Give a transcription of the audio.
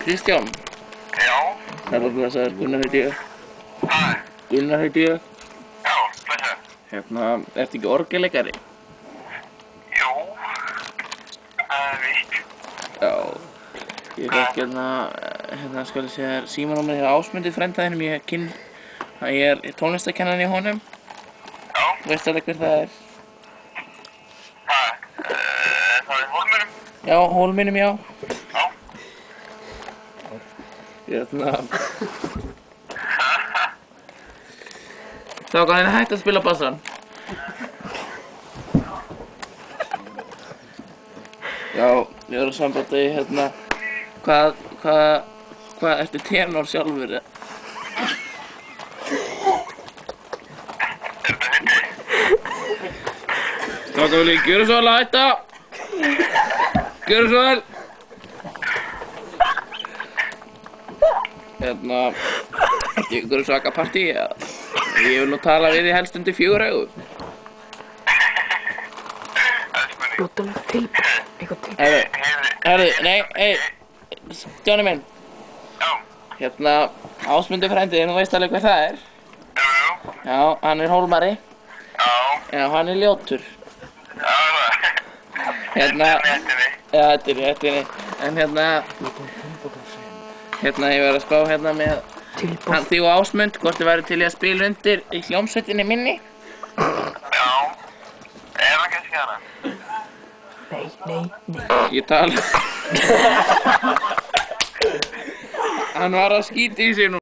Kristján. Já. Það blessaður, Gunnar heiti ég. Hæ? Gunnar heiti ég. Já, blessaður. Ertu ekki orgelleikari? Jú. Víst. Já. Ég fekk skal ég segja þér símanúmerið hjá Ásmundi frænda þínum. Ég er tónlistarkennari í honum. Já. Veistu alveg hver það er? Hæ? Það er Hólminum? Já, Hólminum, já. Já. Þá kann hann hægt að spila bassann. Já, ég er á sambandi hvað ertu tenor sjálfur? Er þetta hindi? Strákar vilja, gjöru svo vel að hætta! Gjöru svo vel! Ertu ykkur svaka partí? Ég vil nú tala við þig helst undir 4 augu. Lótalega tilbúið, eitthvað til. Herðu, nei, Stjáni minn. Já. Ásmundur frændi, þú veist alveg hver það er? Jú. Já, hann er hólmari. Já. Já, hann er ljótur. Já, það. Já, þetta er en ég verið að spá með því og Ásmund, hvort þið væri til í að spila undir í hljómsveitinni minni? Já. Er það kannski hana? Nei. Ég tala. Hann var að skýta í sig nú.